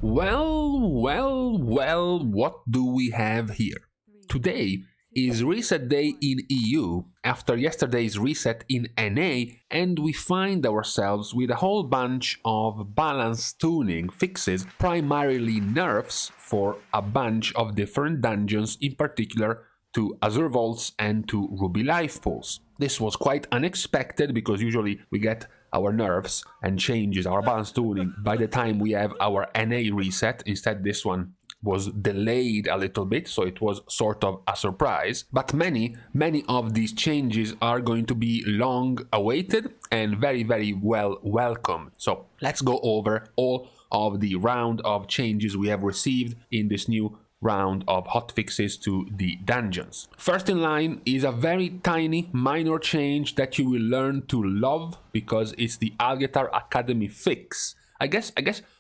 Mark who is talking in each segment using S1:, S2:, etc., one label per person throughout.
S1: Well, what do we have here? Today is reset day in EU after yesterday's reset in NA, and we find ourselves with a whole bunch of balance tuning fixes, primarily nerfs for a bunch of different dungeons, in particular to Azure Vaults and to Ruby Life Pools. This was quite unexpected because usually we get our nerfs and changes, our balance tuning, by the time we have our NA reset. Instead, this one was delayed a little bit, so it was sort of a surprise. But many of these changes are going to be long awaited and very well welcomed. So let's go over all of the round of changes we have received in this new round of hotfixes to the dungeons. First in line is a very tiny minor change that you will learn to love because it's the Algetar Academy fix. I guess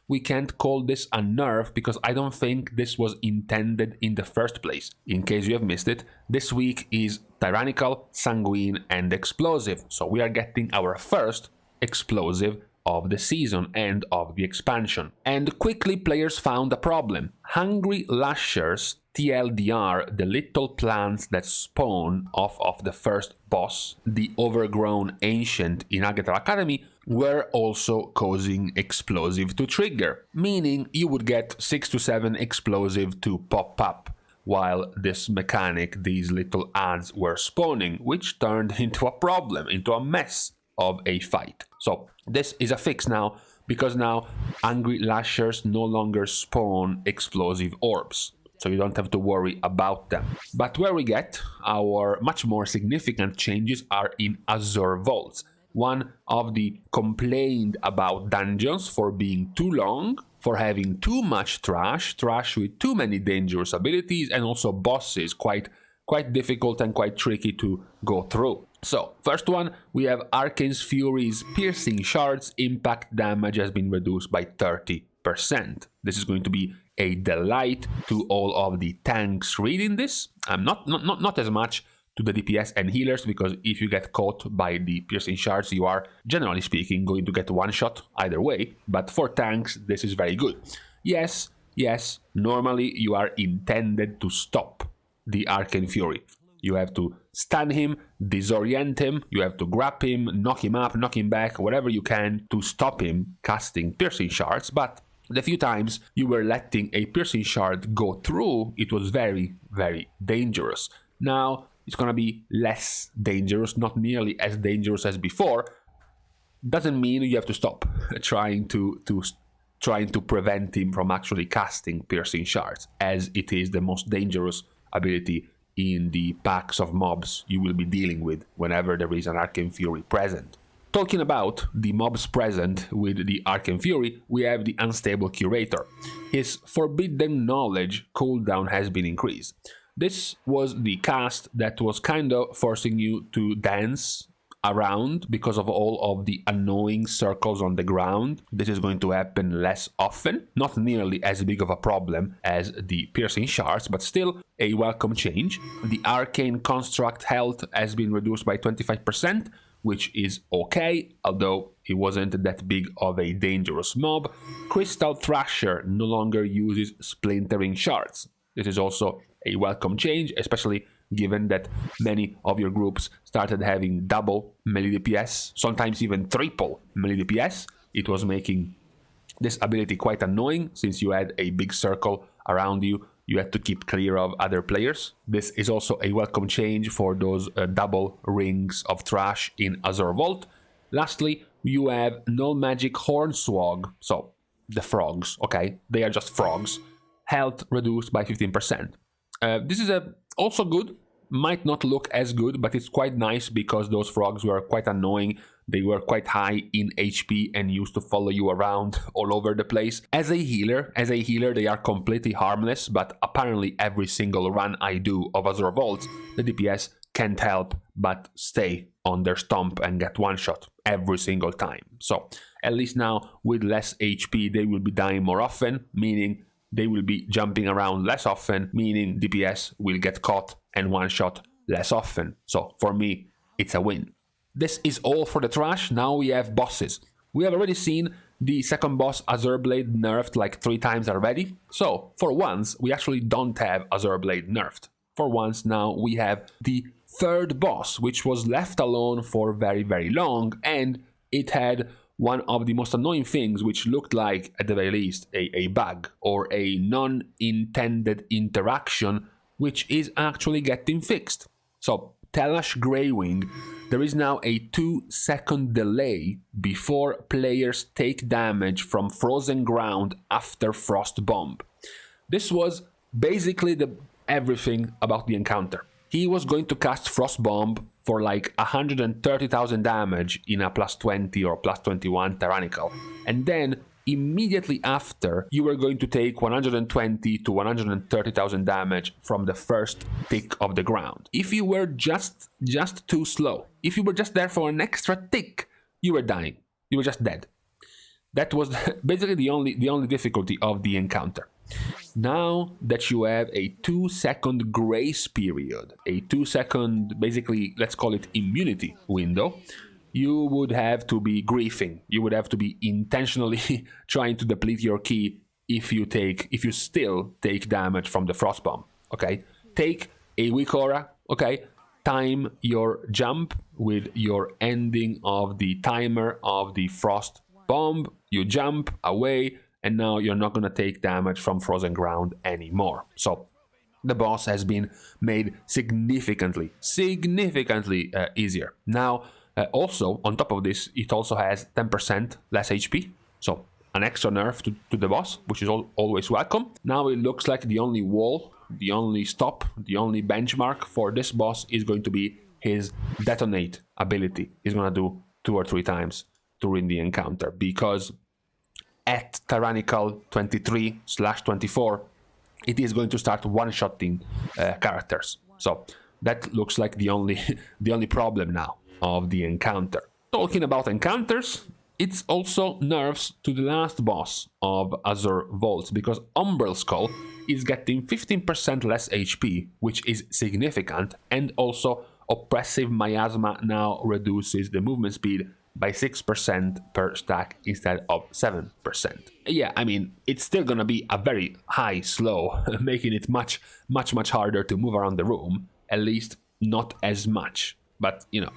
S1: we can't call this a nerf because I don't think this was intended in the first place. In case you have missed it, this week is Tyrannical, Sanguine and Explosive. So we are getting our first explosive of the season and of the expansion. And quickly players found a problem. Hungry Lashers, TLDR, the little plants that spawn off of the first boss, the overgrown ancient in Algetar Academy, were also causing explosive to trigger, meaning you would get 6 to 7 explosive to pop up while this mechanic, these little ads were spawning, which turned into a problem, into a mess of a fight. So this is a fix now, because now Angry Lashers no longer spawn explosive orbs, so you don't have to worry about them. But where we get our much more significant changes are in Azure Vaults, one of the complained about dungeons for being too long, for having too much trash with too many dangerous abilities, and also bosses quite difficult and quite tricky to go through. So, first one, we have Arcane's Fury's piercing shards impact damage has been reduced by 30%. This is going to be a delight to all of the tanks reading this. Not as much to the DPS and healers, because if you get caught by the piercing shards, you are, generally speaking, going to get one shot either way. But for tanks, this is very good. Yes, normally you are intended to stop the Arcane Fury. You have to stun him, disorient him, you have to grab him, knock him up, knock him back, whatever you can to stop him casting piercing shards. But the few times you were letting a piercing shard go through, it was very dangerous. Now it's gonna be less dangerous, not nearly as dangerous as before. Doesn't mean you have to stop trying to prevent him from actually casting piercing shards, as it is the most dangerous ability in the packs of mobs you will be dealing with whenever there is an Arcane Fury present. Talking about the mobs present with the Arcane Fury, we have the Unstable Curator. His Forbidden Knowledge cooldown has been increased. This was the cast that was kind of forcing you to dance around because of all of the annoying circles on the ground. This is going to happen less often, not nearly as big of a problem as the piercing shards, but still a welcome change. The Arcane Construct health has been reduced by 25%, which is okay, although it wasn't that big of a dangerous mob. Crystal Thrasher no longer uses splintering shards. This is also a welcome change, especially given that many of your groups started having double melee DPS, sometimes even triple melee DPS. It was making this ability quite annoying, since you had a big circle around you. You had to keep clear of other players. This is also a welcome change for those double rings of trash in Azure Vault. Lastly, you have Null Magic Hornswog, so the frogs, okay, they are just frogs. Health reduced by 15%. This is also good. Might not look as good, but it's quite nice because those frogs were quite annoying. They were quite high in HP and used to follow you around all over the place. As a healer, they are completely harmless, but apparently every single run I do of Azure Vaults, the DPS can't help but stay on their stomp and get one shot every single time. So at least now with less HP, they will be dying more often, meaning they will be jumping around less often, meaning DPS will get caught and one shot less often. So for me, it's a win. This is all for the trash. Now we have bosses. We have already seen the second boss Azure Blade nerfed like 3 times already. So for once, we actually don't have Azure Blade nerfed. For once now we have the third boss, which was left alone for very, very long, and it had one of the most annoying things, which looked like, at the very least, a bug or a non-intended interaction, which is actually getting fixed. So, Telash Greywing, there is now a 2-second delay before players take damage from frozen ground after Frost Bomb. This was basically everything about the encounter. He was going to cast Frost Bomb for like 130,000 damage in a plus 20 or plus 21 tyrannical, and then immediately after you were going to take 120 to 130,000 damage from the first tick of the ground. If you were just too slow, if you were just there for an extra tick, you were dying. You were just dead. That was basically the only difficulty of the encounter. Now that you have a 2-second grace period, a 2-second, basically, let's call it immunity window, you would have to be griefing. You would have to be intentionally trying to deplete your ki if you still take damage from the Frost Bomb. Okay, take a weak aura. Okay, time your jump with your ending of the timer of the Frost Bomb. You jump away, and now you're not gonna take damage from frozen ground anymore. So the boss has been made significantly easier. Now, also, on top of this, it also has 10% less HP, so an extra nerf to the boss, which is always welcome. Now it looks like the only wall, the only stop, the only benchmark for this boss is going to be his detonate ability. He's gonna do 2 or 3 times during the encounter, because at tyrannical 23/24, it is going to start one-shotting characters. So that looks like the only problem now of the encounter. Talking about encounters, it's also nerfs to the last boss of Azure Vaults, because Umbral Skull is getting 15% less HP, which is significant, and also Oppressive Miasma now reduces the movement speed by 6% per stack instead of 7%. Yeah, I mean, it's still gonna be a very high slow, making it much harder to move around the room, at least not as much. But, you know,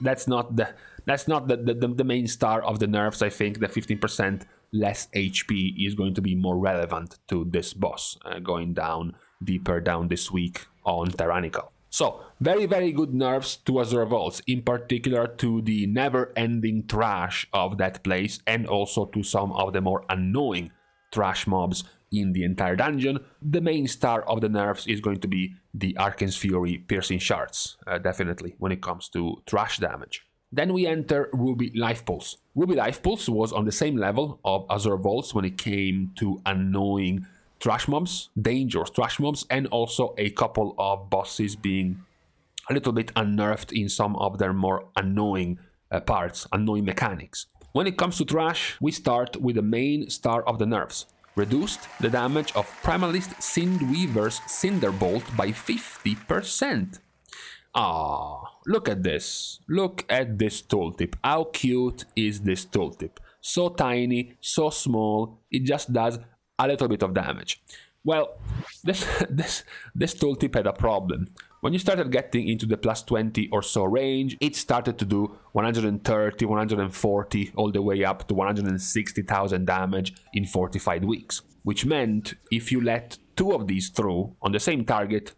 S1: that's not the main star of the nerfs. I think the 15% less HP is going to be more relevant to this boss, going down deeper down this week on Tyrannical. So, very, very good nerfs to Azure Vaults, in particular to the never-ending trash of that place, and also to some of the more annoying trash mobs in the entire dungeon. The main star of the nerfs is going to be the Arcane's Fury Piercing Shards, definitely, when it comes to trash damage. Then we enter Ruby Life Pulse. Ruby Life Pulse was on the same level of Azure Vaults when it came to annoying trash mobs, dangerous trash mobs, and also a couple of bosses being a little bit unnerved in some of their more annoying parts, annoying mechanics. When it comes to trash, we start with the main star of the nerfs. Reduced the damage of Primalist Sindweaver's Cinderbolt by 50%. Ah, look at this. Look at this tooltip. How cute is this tooltip? So tiny, so small, it just does a little bit of damage. Well, this tooltip had a problem. When you started getting into the plus 20 or so range, it started to do 130, 140, all the way up to 160,000 damage in 45 weeks. Which meant if you let 2 of these through on the same target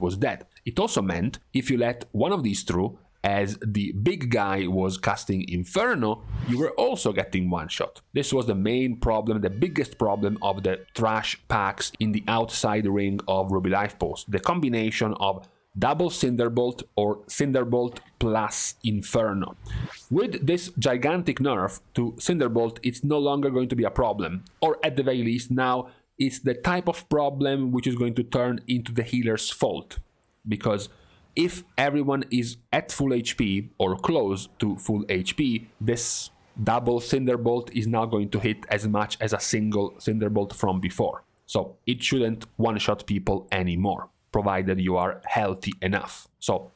S1: was dead. It also meant if you let one of these through, as the big guy was casting Inferno, you were also getting one shot. This was the main problem, the biggest problem of the trash packs in the outside ring of Ruby Life Pulse. The combination of double Cinderbolt or Cinderbolt plus Inferno. With this gigantic nerf to Cinderbolt, it's no longer going to be a problem. Or at the very least, now it's the type of problem which is going to turn into the healer's fault. Because if everyone is at full HP or close to full HP, this double Cinderbolt is now going to hit as much as a single Cinderbolt from before. So it shouldn't one-shot people anymore, provided you are healthy enough. So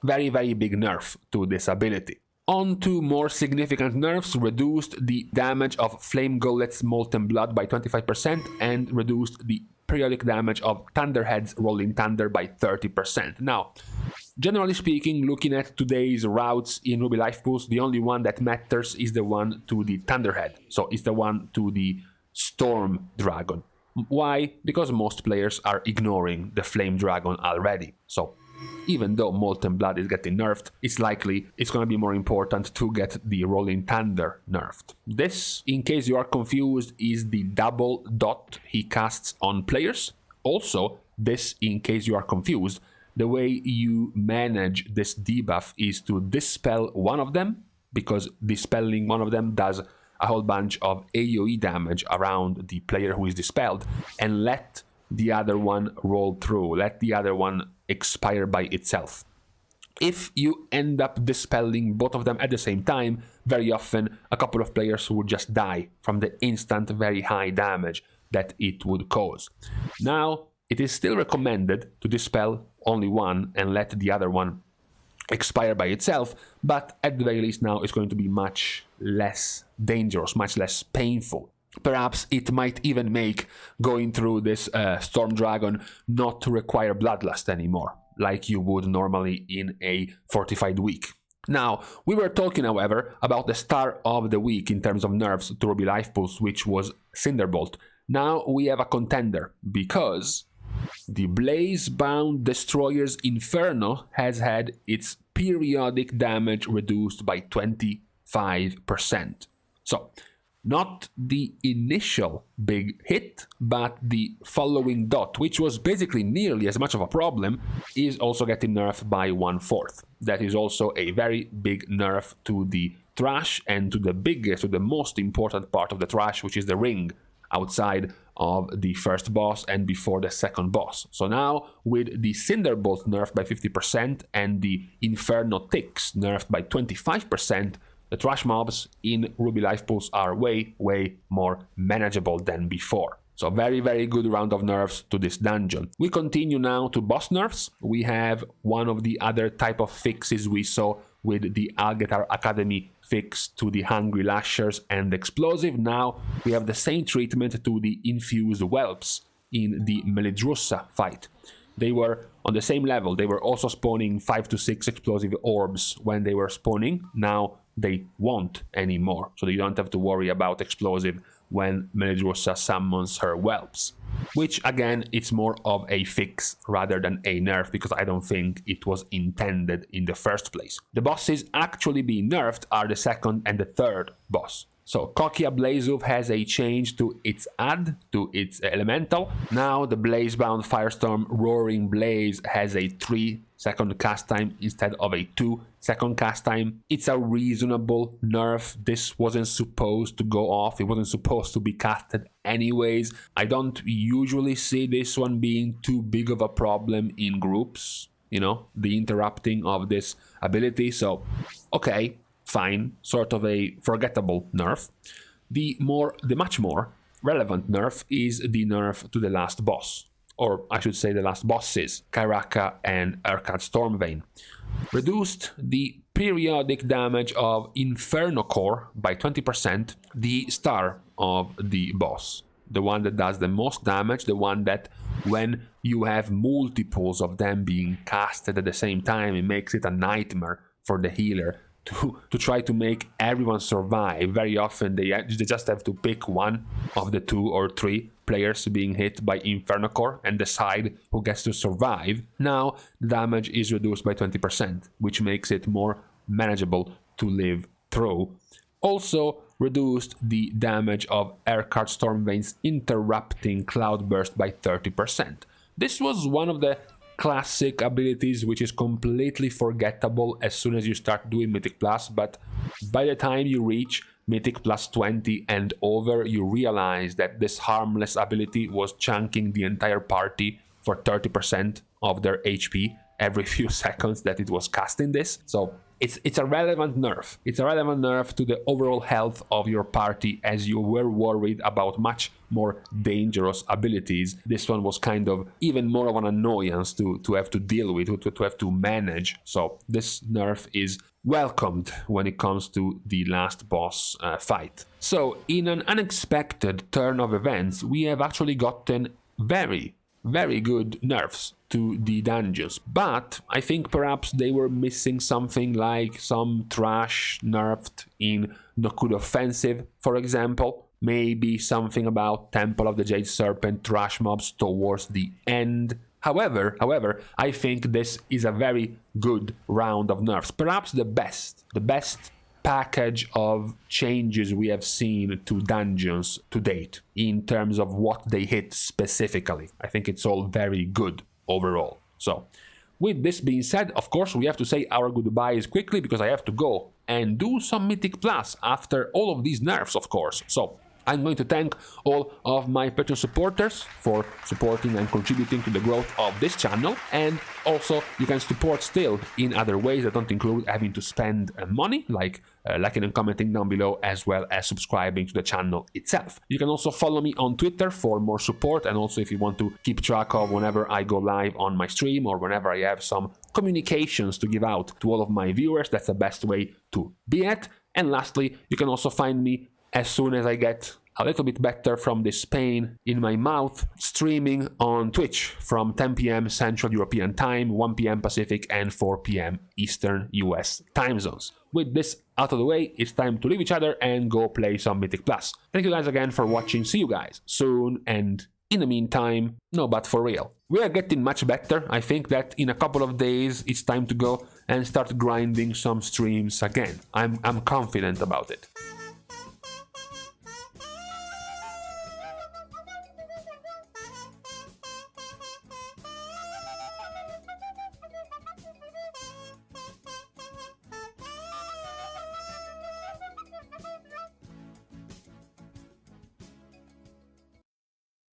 S1: very, very big nerf to this ability. On to more significant nerfs, reduced the damage of Flame Gullet's Molten Blood by 25% and reduced the periodic damage of Thunderhead's Rolling Thunder by 30%. Now, generally speaking, looking at today's routes in Ruby Life Pools, the only one that matters is the one to the Thunderhead. So it's the one to the Storm Dragon. Why? Because most players are ignoring the Flame Dragon already. So even though Molten Blood is getting nerfed, it's likely it's going to be more important to get the Rolling Thunder nerfed. This, in case you are confused, is the double dot he casts on players. Also, this, in case you are confused, the way you manage this debuff is to dispel one of them, because dispelling one of them does a whole bunch of AoE damage around the player who is dispelled, and let the other one roll through, let the other one expire by itself. If you end up dispelling both of them at the same time, very often a couple of players would just die from the instant very high damage that it would cause. Now, it is still recommended to dispel only one and let the other one expire by itself, but at the very least now it's going to be much less dangerous, much less painful. Perhaps it might even make going through this Storm Dragon not to require Bloodlust anymore, like you would normally in a fortified week. Now, we were talking, however, about the star of the week in terms of nerfs to Ruby Life Pools, which was Cinderbolt. Now we have a contender, because the Blaze-bound Destroyer's Inferno has had its periodic damage reduced by 25%. So, not the initial big hit, but the following dot, which was basically nearly as much of a problem, is also getting nerfed by 1/4. That is also a very big nerf to the trash and to the biggest, to the most important part of the trash, which is the ring outside of the first boss and before the second boss. So now, with the Cinderbolt nerfed by 50% and the Inferno Ticks nerfed by 25%, the trash mobs in Ruby Life Pools are way more manageable than before. So very good round of nerfs to this dungeon. We continue now to boss nerfs. We have one of the other type of fixes we saw with the Algetar Academy fix to the Hungry Lashers and Explosive. Now we have the same treatment to the Infused Whelps in the Melidrusa fight. They were on the same level. They were also spawning 5 to 6 explosive orbs when they were spawning. Now they won't anymore, so you don't have to worry about explosive when Melidrusa summons her whelps. Which, again, it's more of a fix rather than a nerf, because I don't think it was intended in the first place. The bosses actually being nerfed are the second and the third boss. So Kokia Blazeuf has a change to its add, to its elemental. Now the Blaze-bound Firestorm Roaring Blaze has a 3-second cast time instead of a 2-second cast time. It's a reasonable nerf. This wasn't supposed to go off. It wasn't supposed to be casted anyways. I don't usually see this one being too big of a problem in groups, you know, the interrupting of this ability. So, okay. Fine, sort of a forgettable nerf. The much more relevant nerf is the nerf to the last boss, or I should say the last bosses, Kairaka and Urkat Stormvein. Reduced the periodic damage of Inferno Core by 20%, the star of the boss. The one that does the most damage, the one that when you have multiples of them being casted at the same time, it makes it a nightmare for the healer to try to make everyone survive. Very often they just have to pick one of the 2 or 3 players being hit by Inferno Core and decide who gets to survive. Now the damage is reduced by 20%, which makes it more manageable to live through. Also reduced the damage of Urkat Stormvein's Interrupting Cloudburst by 30%. This was one of the classic abilities which is completely forgettable as soon as you start doing Mythic Plus, but by the time you reach Mythic Plus 20 and over, you realize that this harmless ability was chunking the entire party for 30% of their HP every few seconds that it was casting this. So it's a relevant nerf. It's a relevant nerf to the overall health of your party, as you were worried about much more dangerous abilities. This one was kind of even more of an annoyance to have to deal with, to have to manage. So this nerf is welcomed when it comes to the last boss fight. So in an unexpected turn of events, we have actually gotten very good nerfs to the dungeons, but I think perhaps they were missing something, like some trash nerfed in Nokud Offensive, for example. Maybe something about Temple of the Jade Serpent trash mobs towards the end. However, I think this is a very good round of nerfs. Perhaps the best package of changes we have seen to dungeons to date in terms of what they hit specifically. I think it's all very good overall. So, with this being said, of course, we have to say our goodbyes quickly because I have to go and do some Mythic Plus after all of these nerfs, of course. So, I'm going to thank all of my Patreon supporters for supporting and contributing to the growth of this channel, and also you can support still in other ways that don't include having to spend money, like liking and commenting down below, as well as subscribing to the channel itself. You can also follow me on Twitter for more support, and also if you want to keep track of whenever I go live on my stream or whenever I have some communications to give out to all of my viewers, that's the best way to be at. And lastly, you can also find me as soon as I get a little bit better from this pain in my mouth, streaming on Twitch from 10 p.m. Central European Time, 1 p.m. Pacific, and 4 p.m. Eastern US time zones. With this out of the way, it's time to leave each other and go play some Mythic Plus. Thank you guys again for watching. See you guys soon, and in the meantime, no, but for real, we are getting much better. I think that in a couple of days, it's time to go and start grinding some streams again. I'm confident about it.